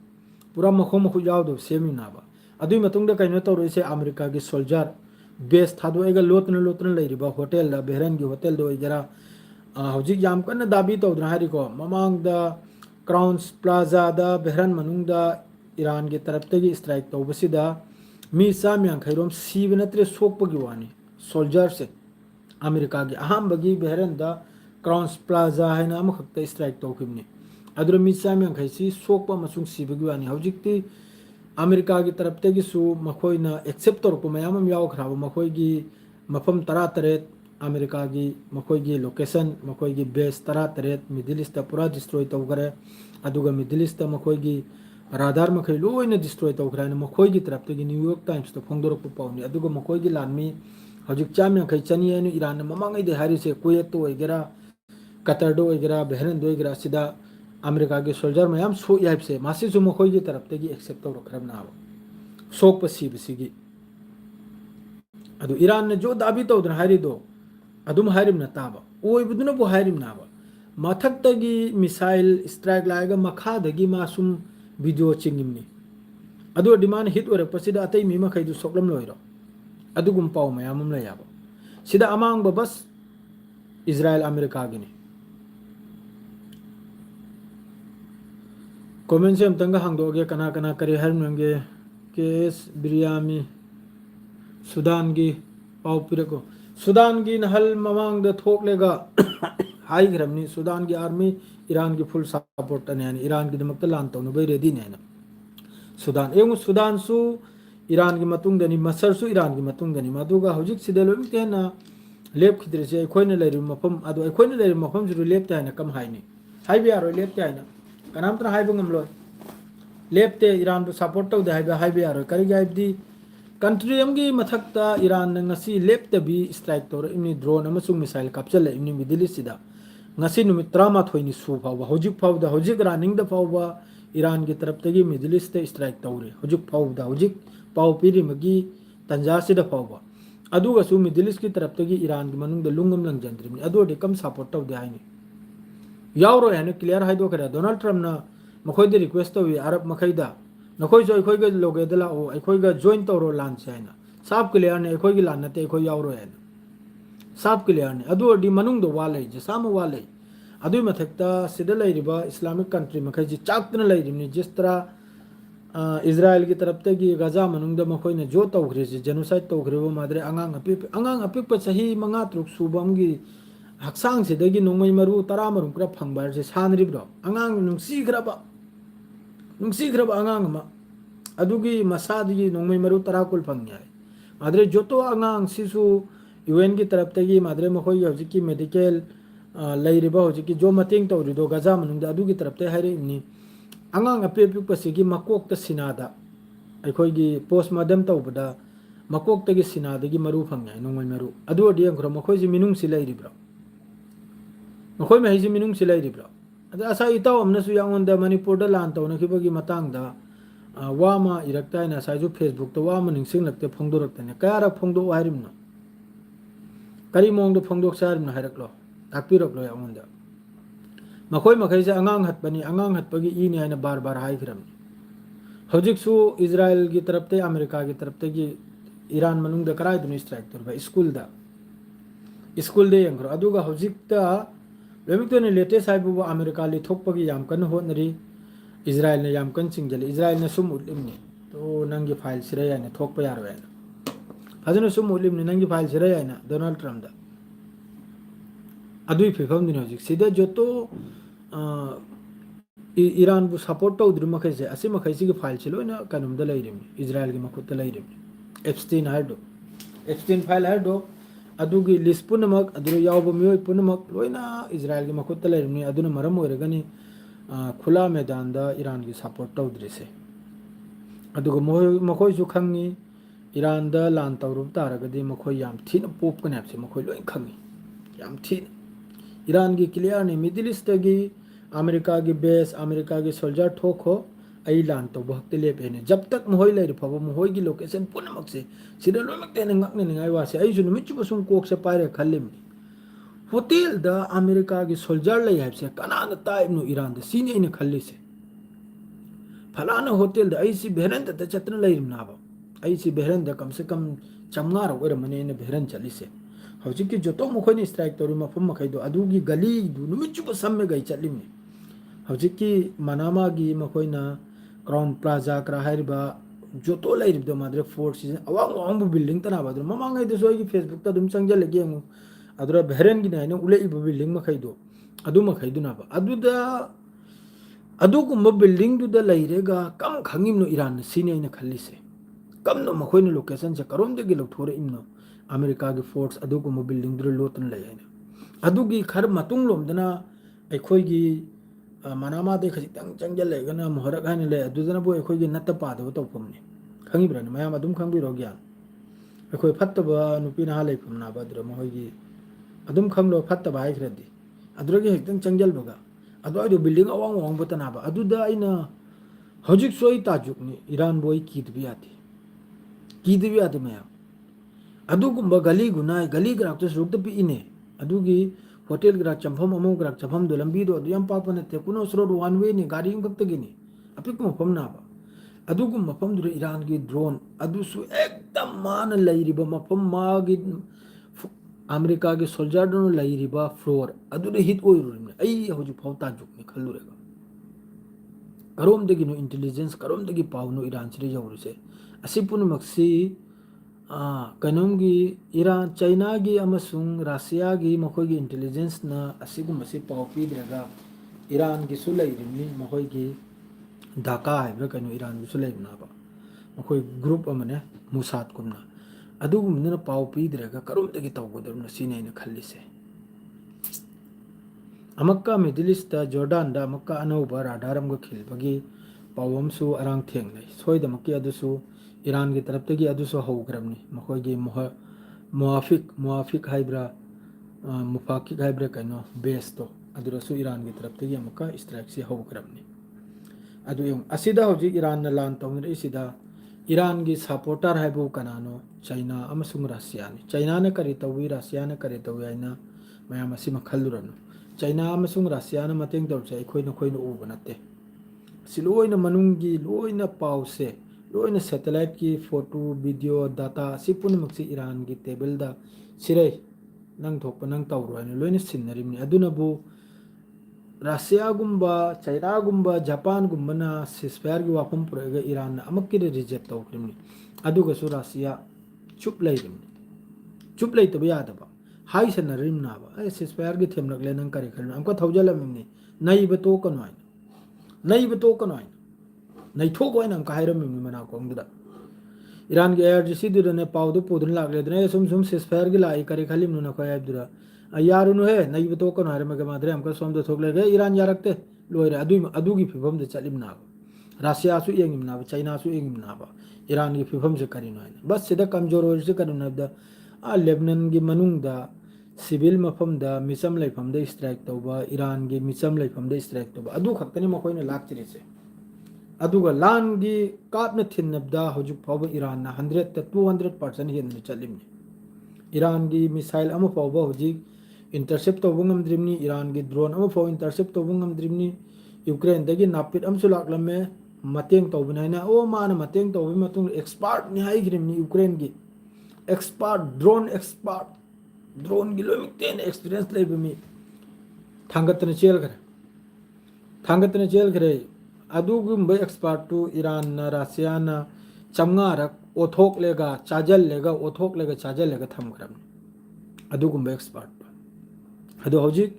पूरा मखो मखु यावदो सेमिनाबा अदुई मतुंग द कइनो तौरेसे अमेरिका की सोल्जर बेस थादोएगा लोतना लैरिबा होटल दा बहरन की होटल दो ओइगेरा हौजिक याम कन्न दाबी तौदना हारिको ममांग दा क्राउन्स प्लाजा दा बहरन मनुंग दा ईरान की तरफ तगी स्ट्राइक तौबसिदा मी चाम खैरोम सीब नत्रे सोकपगी वानी सोल्जर से अमेरिका की अहमबगी बहरन दा क्राउन्स प्लाजा है स्ट्राइक तौखिबनी अदुर मी चाम खैसी सोकप मसुंग सीबगी वानी हौजिकती अमेरिका की तरफ तगिसु मखोइना एक्सेप्ट तौरप मयाम यावखराब मखोइगी मफम तरा तरेत अमेरिका की मखोइगी लोकेशन मखोइगी बेस तरा तरेत मिडिल ईस्ट पूरा डिस्ट्रॉय तौगरे अदुगा मिडिल ईस्ट मखोइगी राडार मखै लोइना डिस्ट्रॉय तौखराने मखोइगी तरफ तगी न्यूयॉर्क टाइम्स तो फोंदोरप पाउनी अदुगा मखोइगी लानमी हौजिक चाम खै चनी एनु ईरान ममांगै दे हारिसे कुवेत तो ओइगेरा कतर दो ओइगेरा बहरन दो ओइगेरा सिदा अमेरिका के सोल्जर मैम सो याइबसे मासिसु मखोइगी तरफ तगी एक्सेप्ट तौरखरबनाबा सोक पसीबसिगी अदु ईरान ने जो दाबी तौदना हारिदो अदुम हारिमना ताबा ओइबुदुना बो हारिमनाबा मथक्तगी मिसाइल स्ट्राइक लायगा मखादगी मासुम वीडियो चिंगिमनी अदु डिमांड हिट ओरपसिदा अतै मी मखैदु सोकलम लोइरो अदुगुम पाउ मयामम लयाबा सिदा अमांग बस इजराइल अमेरिका गिनी कमेंट से अमतंगा हांगदोगे कना कना करी हरमंगे केस बिरयामी सुदान की पाउ पिरको सुदान की नहल ममांग द थोकलेगा हाई ग्रमनी सुदान की आर्मी ईरान की फुल सपोर्ट ने ईरान की दमक लान तौन बै रेडी ने सुदान एवं सुदान सु ईरान की मतुंग दनी मसर सु ईरान की मतुंग दनी मदुगा हौजिक सिदे लोम तेना लेप खिद्रेसे अखोइने लेरि मफम अदो अखोइने लेरि मफम जु लेप ताइना कम हाइनी हाइबे यारो लेप ताइना कनामत्र हाइबे ngमलो लेपते ईरान बु सपोर्ट तौ दे हाइबे यारो करि गाइबदी कंट्री अमगी मथक्ता ईरान ngasi लेपतबी स्ट्राइक तौर इमनी ड्रोन अमसुंग मिसाइल कैप्चर इमनी मिडिल ईस्ट ngasi नुमित 38 नि सु फावबा हौजिक फावदा हौजिक रनिंग द फावबा ईरान की तरफ तगी मिडिल ईस्ट स्ट्राइक तौरे हौजिक फावदा हौजिक पाव पीरी मगी तंजा से द फावबा अदुगसु मिडिल ईस्ट की तरफ तगी ईरान की मनुंग द लुंगम लंगजंद्रिमनी अदोदे कम सपोर्ट तौ दे हाइनी यावरो याने क्लियर हाइदो करे डोनाल्ड ट्रम्प ना मखोइदे रिक्वेस्ट तौ अरब मखैदा नखोइ जो अखोइगा लोगेदला ओ अखोइगा जॉइन तौरो लान चाइना साफ क्लियर ने अखोइगी लान नते अखोइ यावरो याने साफ क्लियर ने अदोडी मनुंग दो वाले जे साम वाले अदुई मथक्ता सिदा लैरिबा इस्लामिक कंट्री मखैजी चाक्तना लैरिमनी जिस तरह इजराइल की तरफ तगी गजा मनुंग द मखोइने जो तौखरे जे जेनोसाइड तौखरेबो मादरे अंगांग अपिक सही मंगा त्रुक सुबमगी हक्सांग सिदगी नोंमै मरु तरा मरु क्रा फंगबार से सानरिब्रो अंगांग नुंसीग्रबा अंगांग मा अदुगी मसादगी नोंमै मरु तरा कुल फंगयाय मादरे जोतो अंगांग सिसु यूएन की तरफ तगी मादरे मखोइ हौजिकी मेडिकल लैरिबा हौजिकी जो मतेंग तौरिदो गजा मनुंग द अदुगी तरफ ते हाइरेमनी angang ape pi pasigi makok ta sinada akhoi gi postmortem tawbada makok ta gi sinada gi maru phangya nongmai maru adu adi ang khro makhoi ji minung silai ribra makhoi mai ji minung silai ribra ada asa itaw amna su yang onda manipur da lan taw na khibagi matang da wama irakta na sa ju facebook to wama ningsing lakte phongdorak tane kaya rak phongdo hairim no kari mong do phongdok sarim na hairak lo takpirak lo yang onda makhoi makhai se angang hat bani angang hat pagi I ni ana bar bar hai khiram hojik su israel gi taraf te america gi taraf te gi iran manung da karai dun strike tur ba school de yang ro aduga hojik ta lemikto ne latest hai bu america li thok pagi yam kan ho nari israel ne yam kan chingjal israel ne sum ulim ni to nangi file sira ya ne thok pa yar wa na hajuna sum ulim ni nangi file sira ya na donald trump da adui phifam din hojik sida joto Iran bu support to udru makhai se asi makhai si gi file chilo na kanum da lai rim Israel gi makhut lai rim Epstein file hardo adu gi list punamak adu yaw bu miyoi punamak loina Israel gi makhut lai rim ni aduna maram oiraga ni khula medan da Iran gi support to udri se adu go makhoi su khangi Iran da lan tawrum taraga di makhoi yam thin pop kan hap se makhoi loi khangi yam thin Iran gi clear ni Middle East gi America की base America की soldier ठोक हो आई लान तो बहुत ले पेने जब तक मोहई ले फबो मोहई की लोकेशन पुनमक से सिदा लोमक तेने ngakne ngai wa se ai junu michu basum kok se paire khallim hotel da America की सोल्जर ले है से कना न टाइम नु ईरान दे सीने इन खल्ली से फलाना होटल दा आई सी बेहरन दा चतन ले ना बा आई सी बेहरन दा कम से कम चमंगा रो मने ने बेहरन चली से हौजिक की जोतो मखोनी स्ट्राइक तोरी मफम मखै दो अदुगी गली दु नुमिचु बसम में गई चलिमनी हौजिक की मनामा गी मखोइना क्राउन प्लाजा क्रा हाइबा जोतो लाइरिब दो माद्रे फोर्ट सीजन अवांग वांग बिल्डिंग तना बाद्रो ममांग दो सोई की फेसबुक ता दुम चंगजल लगे मु अदुरा बेहरन गी नाइना उले इब बिल्डिंग मखै दो अदु मखै दुना बा अदुदा अदुगुम बिल्डिंग दुदा लाइरेगा कम खंगिम नो ईरान सीने इन खल्ली से कम नो मखोइना लोकेशन से करोम दे गी लौथोरे इमनो अमेरिका की फोर्ट्स अदुगुम बिल्डिंग दुर लोतन लयना अदुगी खर मतुंग लोमदना अखोइगी मनामा दे खजितंग चंगल लेगना मोहरक हानि ले अदुदना बो अखोइगी नत्ता पादो तौफमनि खंगिब्रानि मयाम अदुम खंगिरो ग्यान अखोइ फत्तबा नुपिना हा लेफमना बद्र मोहइगी अदुम खंगलो फत्तबा हाइख्रदि अदुरगी हेक्तंग चंगल बगा अदु आइदो बिल्डिंग अवांग वांग बतना बा अदुदा आइना हजिक सोई ताजुकनि ईरान बोई कीदबि आते मयाम अदुगुम्बा गली गुनाय गली ग्राक तो सुरुक तपि इने अदुगी होटल ग्राक चंफम अमो ग्राक चंफम दो लंबी दो अदु यम पाप नते कुनो स्रोड वन वे नि गाड़ी खक्त गिनी अपिक मफम ना बा अदुगुम मफम दुर ईरान की ड्रोन अदुसु एकदम मान लैरिबा मफम मागी अमेरिका की सोल्जर दो लैरिबा फ्लोर अदुदे हिट ओइरुने आई होजु फौता जुकनि खल्लुरेगा करोम दगिनो इंटेलिजेंस करोम दगी पावनो ईरान सिरे जवरुसे असिपुन मक्सी कनोंगी ईरान चाइना की अमसुंग रशिया की मखोई की इंटेलिजेंस ना असिगुम असी पाव पीद्रेगा ईरान की सुलैरिमनी मखोई की ढाका है कनो ईरान की सुलैरिमना बा मखोई ग्रुप अमने मुसाद कुमना अदुगुमना पाव पीद्रेगा करोम तगी तौगदरना सिने न खल्लिसे अमक्का मिडिल ईस्ट जॉर्डन दा अमक्का अनौबा राडारम को खिलबगी पावमसु अरांग थेंगनै सोयदमकी अदुसु ईरान की तरफ तगी अदुसु हौग्रमनी मखोगी मुआफिक हाइब्रा मुफाकिक हाइब्रा कनो बेस तो अदुरसु ईरान की तरफ तगी अमका स्ट्राइक से हौग्रमनी अदु यम असिदा होजि ईरान न लान तौनरे इसिदा ईरान की सपोर्टर हाइबु कनानो चाइना अमसुंग रशिया नि चाइना ने करि तौवी रशिया ने करि तौवी आइना मयाम असि मखल्लुरनु चाइना अमसुंग रशिया ने मतेंग तौचे अखोइना खोइना उब नते सिलोइना मनुंगी लोइना पाउसे लोइना सैटेलाइट की फोटो वीडियो डाटा सिपुनमक्सी ईरान की टेबल दा सिरै नंग थोप नंग तौरोइना लोइना सिनरिमनि अदुनबु रशिया गुम्बा चाइना गुम्बा जापान गुम्बना सिसफायर की वाफम पुरेगा ईरान ना अमक्की रिजेक्ट तौख्रिमनि अदुगसु रशिया चुप लैतबा यादबा हाई सनरिमनाबा ए सिसफायर की थेमलकले नंग करि खरन अमका थौजलमिमनि नैबा तोकनो नैथोगोइन अमका हाइरमिमनि मना कोंगदा ईरान की एयरजेसी दुदने पावदु पुदन लागलेदने सुम सिसफायर की लाई करि खलिमनु न खोय अब्दुरा यारुनु है नैबा तोकनो हाइरमगे मादरे अमका सोमदो थोगलेगे ईरान यारकते लोरे अदुगी फिभम दे चलिमनाब रशिया सु येंगिमनाब चाइना सु येंगिमनाब ईरान की फिभम से करिनो है बस सिदा कमजोर हो से करिनब आ लेबनान की मनुंग दा सिविल मफम दा मिसम लाइफम दे स्ट्राइक तौबा ईरान की मिसम लाइफम दे स्ट्राइक तौबा अदु खक्तनी मखोइना लाक्तिरिसे अदुगा लान की कापने थिन्नबदा हजुक फावबा ईरान ना 100 ता 200% हेन चलिमनी ईरान की मिसाइल अमा फावबा हजिक इंटरसेप्ट तौबा ngamdrimni ईरान की ड्रोन अमा फाव इंटरसेप्ट तौबा ngamdrimni यूक्रेन दगी नापित अमसु लाक्लमे मतेंग तौबना हैना ओ माना मतेंग तौबी मतुंग एक्सपर्ट नि हाइग्रिमनी यूक्रेन की एक्सपर्ट ड्रोन की लोमितेन एक्सपीरियंस लेबमी थांगतने चेल करे अदुगुम एक्सपर्ट टू ईरान ना रशिया ना चमगारक ओथोक लेगा चाजल लेगा थमखरम अदुगुम एक्सपर्ट अदो हौजिक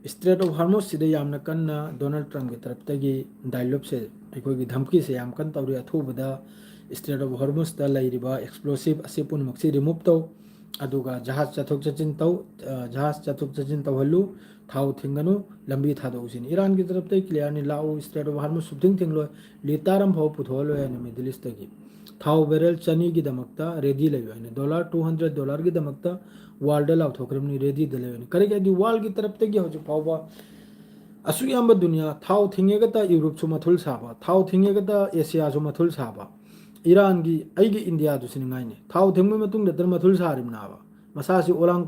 स्ट्रेट ऑफ हार्मोस सिदे यामना कन्ना डोनाल्ड ट्रम्प की तरफ तगी डायलॉग से अखोगी धमकी से याम कन तौरी अथुबदा स्ट्रेट ऑफ हार्मोस दा लैरिबा एक्सप्लोसिव असे पुनमक्सी रिमूव तौ अदुगा जहाज चथोक चचिन तौ हल्लू थाउ थिंगनु लंबी थादौसिन ईरान की तरफ तई क्लियर नि लाओ स्ट्रेट ऑफ हार्मोस सुबथिंग थिंगलो लितारम फाउ पुथोलो है मिडिल ईस्ट तगी थाउ बेरल चनी की दमकता रेडी लयो है $200 की दमकता वर्ल्ड लाउ थोकरमनी रेडी दले है करे के वर्ल्ड की तरफ तगी हो फाउबा असुयाम दुनिया थाउ थिंगेगता यूरोप सु मथुल साबा थाउ थिंगेगता एशिया सु मथुल साबा ईरान की आईगी इंडिया दुसिनगाइने थाउ थिंगम मतुंग दर मथुल सारिमनाबा मसासी ओलांग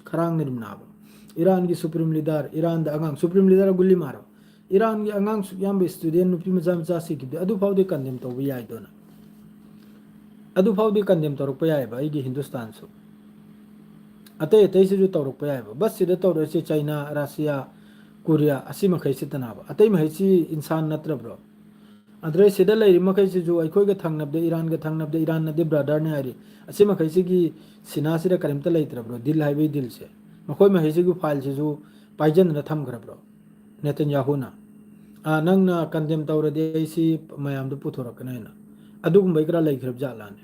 खरांग निरमनाबा ईरान की सुप्रीम लीडर ईरान द अंगांग सुप्रीम लीडर गुल्ली मारो ईरान की अंगांग याम स्टूडेंट नुपी मचा मचा सिकिदे अदु फाउदे कंडेम तौबा याय दोना अदु फाउदे कंडेम तौरपा याय बा आईगी हिंदुस्तान सु अतै अतै से जो तौरपा याय बा बस सिदा तौरसे चाइना रशिया कोरिया असी मखै सितनाबा अतै महैसी इंसान नत्रब्रो अद्रे सिदा लैरि मखै से जो अखोय ग थंगनबदे ईरान नदे ब्रदर ने हारि असी मखै से की सिना सिदा करिमता लैत्रब्रो दिल हाइबे दिल से मखोय महैसी गु फाइल से जो पाइजन न थमग्रब्रो नेतन्याहू ना नंगना कंडेम तौरदे ऐसी मयाम दु पुथोरकनैना अदुगुम बैकरा लैख्रब जालाने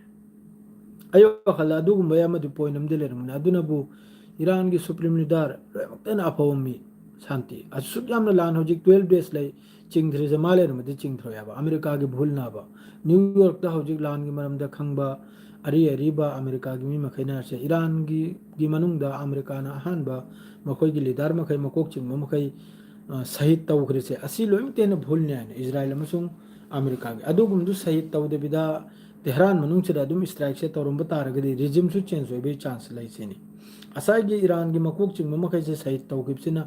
अयो खला अदुगुम बयाम दु पोइनम दे लेरमने अदुनबु ईरान की सुप्रीम लीडर रेमक्तन अफोमी शांति असुक यामना लान होजिक 12 डेज लै चिंगथ्रे जमाले रमदे चिंगथ्रोयाबा अमेरिका की भूल नाबा न्यूयॉर्क दा होजिक लान की मरमदा खंगबा अरीबा अमेरिका की मी मखैना से ईरान की मनुंगदा अमेरिका ना अहानबा मखोय की लीडर मखै मकोक चिंगम मखै शहीद तौखरे से असि लोइमतेन भूल न्याय इजराइल अमसुंग अमेरिका की अदुगुम दु शहीद तौदेबिदा तेहरान मनुंग से अदुम स्ट्राइक से तौरम तारगदी रिजिम सु चेंज होबे चांस लैसेनी असाई ईरान की मकोक चिंग मखै से शहीद तौगिबसिना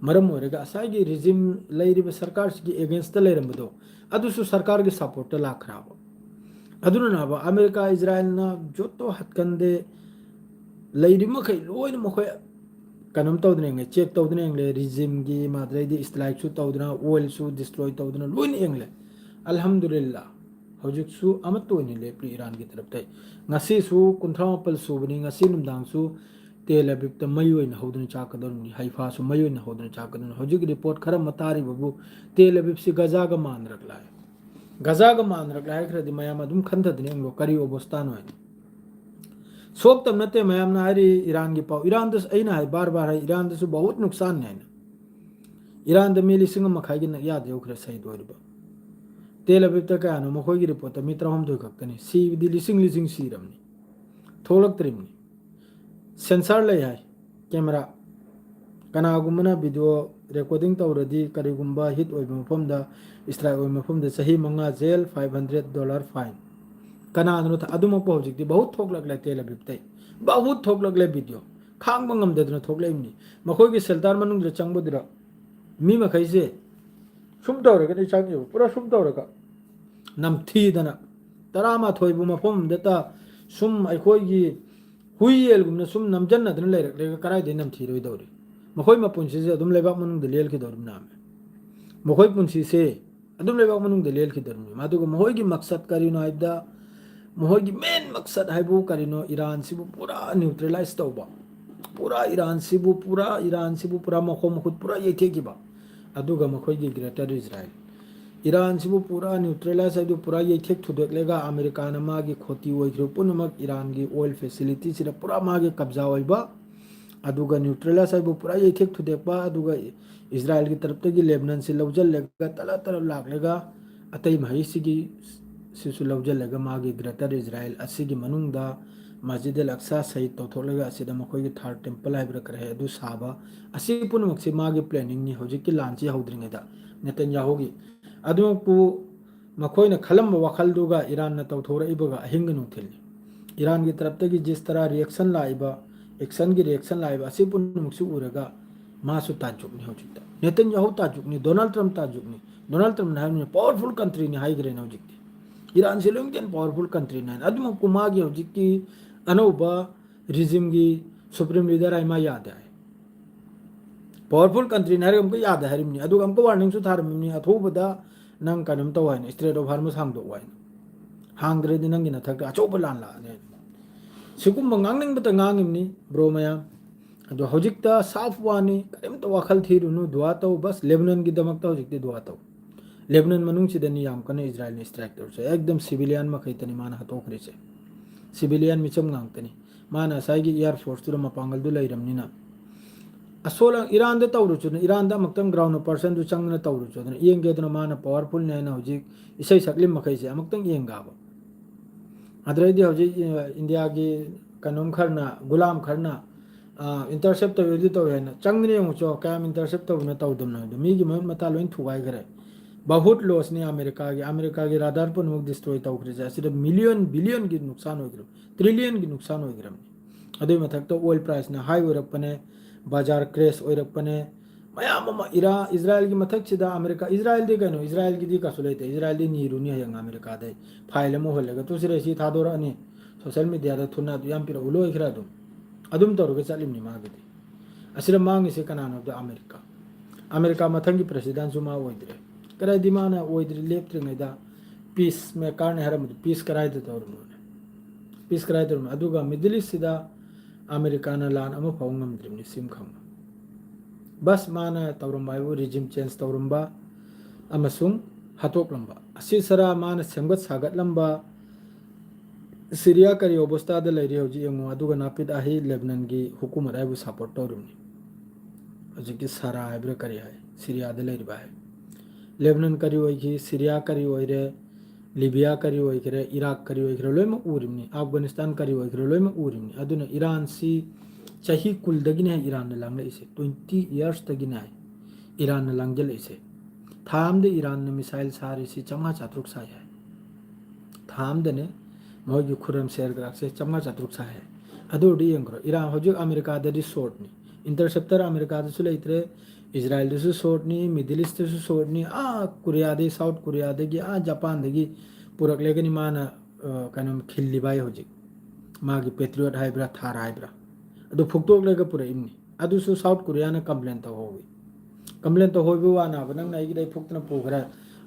मरम होरेगा असाई रिजिम लैरिबा सरकार की एगेंस्ट लैरमबदो अदुसु सरकार की सपोर्ट लाखराबो अदुना नाबा अमेरिका इजराइल ना जोतो हतकंदे लैरि मखै लोइन मखै कनम तौदने चेक तौदने रिजिम की माद्रेदी स्ट्राइक सु तौदना ऑयल सु डिस्ट्रॉय तौदना लोइन एंगले अल्हम्दुलिल्लाह हौजिक सु अमतोनि लेप्री ईरान की तरफ तै ngasi su 38 subani ngasi numdang su tel aviv ta mayoin hodun chakadon haifa su mayoin hodun chakadon hojik report khara matari babu tel aviv si gaza ga man rakla hai khra di mayam adum khantha dine ngo kari obostan hoy sok tam nate mayam na hari Iran की पाव Iran दस aina hai bar hai Iran दस बहुत नुकसान है Iran द मिली सिंग मखाई gi याद यो खरा सही दोरबा तेल अभिव तक क्या मखोई की रिपोर्ट मित्र हम दो खक्तनी सी विधि लिसिंग सीरमनी थोलक त्रिमनी सेंसर ले है कैमरा कनागुमना वीडियो रिकॉर्डिंग तौरदी करिगुम्बा हिट ओइबा मफमदा स्ट्राइक ओइबा मफमदा सही मंगा जेल $500 फाइन कनादनो था अदुम को हजिकती बहुत थोकलक ले तेल अभिव तै बहुत थोकलक ले वीडियो खांग मंगम देदनो थोकलेमनी मखोई की सेल्टार मनुंग ले चंगबुदरा मी मखैसे सुम तौरगा नि चांगियो पूरा सुम तौरगा नमथीदना तरामा थोइबु मफम देता सुम अखोइगी हुइयेलगुमना सुम नमजन्नदना लेरकलेगा कराइदे नमथीरोइ दौरी मखोइ मपुंसी से अदुम लेबाक मनुंग दे लेल खिदौरम नामे मखोइ पुंसी से अदुम लेबाक मनुंग दे लेल खिदौरम मादुगो मखोइगी मकसद करिनो हाइबदा मखोइगी मेन मकसद हाइबु करिनो ईरान सिबु पूरा न्यूट्रलाइज तौबा पूरा ईरान सिबु पूरा मखो मखुद पूरा येथेगिबा अदुगा मखोइगी ग्रेटर इजराइल ईरान सिबु पूरा न्यूट्रलाइज है पूरा येथेक थुदेकलेगा अमेरिका ना मागी खोती ओइथ्रो पुनमक ईरान की ऑयल फैसिलिटी सिदा पूरा मागी कब्जा ओइबा अदुगा न्यूट्रलाइज है पूरा येथेक थुदेकबा अदुगा इजराइल की तरफ तक लेबनान से लौजल लेगा तला तरफ लागलेगा अतई मही सिगी सिसु लौजल लेगा मागी ग्रेटर इजराइल असिगी मनुंगदा मस्जिद अल अक्सा सहित तौथोलेगा असिदा मखोई थार्ड टेंपल हाइब्रा करे अदु साबा असि पुनमक्सि मागी प्लानिंग नि होजिकि लांची हौद्रिङैदा नेतन्याहुगी अदुमपु मखोइना खलम वखलदुगा ईरान न तौथोरइबगा अहिंग नुथिलनि ईरान की तरफ तक जिस तरह रिएक्शन लाइबा एक्शन की रिएक्शन लाइबा असि पुनमक्सि उरगा मासु ताजुकनि होजिकता नेतन्याहु ताजुकनि डोनाल्ड ट्रम्प ताजुकनि डोनाल्ड ट्रम्प नाइने पावरफुल कंट्री नि हाइग्रे नौजिकति ईरान से लोंगेन पावरफुल कंट्री नाइन अदुमपु मागी होजिकि अनौबा रिजिम की सुप्रीम लीडर आइमा याद है पावरफुल कंट्री नारे हमको याद है रिमनी अदु हमको वार्निंग सु थारमिनी अथोबदा नंग कनम तो wine straight of harms हांगदो wine हांग्रे दि नंगिना थक अचोब लान ला ने सिकुम मंगांगनिंग बत ngangiमनी ब्रो मया अदु होजिकता साफ वानी करेम तो वाखल थीरुनु दुआ तो बस लेबनान की दमकता होजिकति दुआ तो लेबनान मनुंग सिदनी याम कने इजराइल ने स्ट्राइक तोर से एकदम सिविलियन मखैतनी मान हतोखरि से सिविलियन मिचम गांगतनी माना साइगी एयर फोर्स तुर मपांगल दु लैरमनिना असोल ईरान द तौरुचुन ईरान द मक्तम ग्राउंड पर्सन दु चंगना तौरुचुन येंगेदन माना पावरफुल नेना होजिक इसै सकलिम मखैसे अमक्तंग येंगाबो अद्रैदि होजिक इंडिया की कनोम खरना गुलाम खरना इंटरसेप्ट तौरदि तौरेना चंगने मुचो काम इंटरसेप्ट तौना तौदमना मी की मता लोइन थुगाय करे बहुत लॉस ने अमेरिका की राडार पर मुक डिस्ट्रॉय तौखरे सिद मिलियन बिलियन की नुकसान होग्रम ट्रिलियन की नुकसान होग्रम अदुई मथक तो ऑयल प्राइस ना हाई ओरपने बाजार क्रैश ओरपने मयाम इरा इजराइल की मथक सिदा अमेरिका इजराइल दे कनो इजराइल की दी कसु लेते इजराइल दी नीरुनी हयंग अमेरिका दे फाइल मो होलेगा तो सिरे सी थादोर अनि सोशल मीडिया दा थुना दु याम पिरा उलो इखरा दु अदुम तौरगे चलिमनि मागदि असिरा मांग इसे कनानो द अमेरिका मथंग की प्रेसिडेंट सुमा ओइद्रे कराय दिमाना ओइद्रे लेप्त्रिङैदा पीस में कारने हरम पीस कराय दे तौरनो पीस कराय दे अदुगा मिडिल ईस्ट सिदा अमेरिका ना लान अमा फाव ngамद्रिमनि सिम खंग बस माना तौरमबायु रिजिम चेंज तौरमबा अमसुंग हतोकलंबा असि सरा माना सेंगत सागतलंबा सीरिया करी अवस्था द लैरि होजि यंगो अदुगा नापिद आहि लेबनान की हुकूमत आइबु सपोर्ट तौरमनि हजिकि सारा आइब्रे करी है सीरिया द लैरि बाय लेबनान करी होइखि सीरिया करी होइरे लिबिया करी होइखरे इराक करी होइखरे लोइम उरिमनि अफगानिस्तान करी होइखरे लोइम उरिमनि अदुना ईरान सी चाही कुल दगिने ईरान ने लांगले इसे 20 इयर्स तगिने ईरान ने लांगजल इसे थाम दे ईरान ने मिसाइल सारी सी चंगा चातरुक सा है थाम दे ने मोगी खुरम शेयर ग्राक से चंगा चातरुक सा है अदोडी यंगरो ईरान होजो अमेरिका दे शॉर्ट नि इंटरसेप्टर अमेरिका दे सुले इतरे इजराइल दे शॉर्ट नि मिडिल ईस्ट दे शॉर्ट नि कोरिया दे साउथ कोरिया दे की जापान दे की पुरक लेगनि माना कनम खिल्ली बाय होजि मागी पेट्रियट हाइब्रा थार हाइब्रा अदु फुक्तोक लेगा पुरे इमनि अदु सु साउथ कोरिया ने कंप्लेन तो होबि वाना बनंग नाइ गिदai फुक्तना पोखरा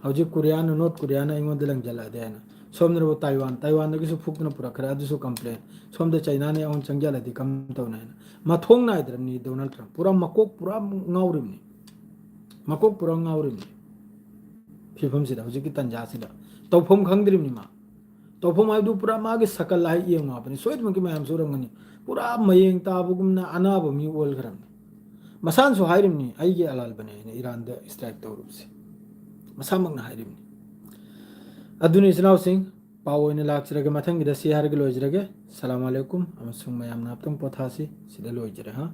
हौजि कोरिया न नॉर्थ कोरिया न इंगोन दलंग जला देना सोमनरो ताइवान दगिसु फुक्तना पुरा खरा अदुसु कंप्लेन सोमदे चाइना ने अन चंगजला दि कम तौना मथोंग नाइद्रमनि डोनाल्ड ट्रम्प पूरा मकोक पूरा ngawrimni फिफम सिदा हौजि की तंजा सिदा तौफम खंगद्रिमनि मा तौफम आइदु पूरा मागे सकल लाई येंगा बनि सोइद मंकी मयाम सुरंगनि पूरा मयेंग ताबुगुमना अनाब मी ओल खरम मसान सो हाइरिमनि आइगे अलाल बने ईरान द स्ट्राइक तौरुसे मसामंगना हाइरिमनि अदुनि इस्लाव सिंह पावोइने लाक्सरगे मथंग द सिहारगे लोइजरगे सलाम अलैकुम अमसुंग मयाम नापतंग पोथासी सिदा लोइजरे हा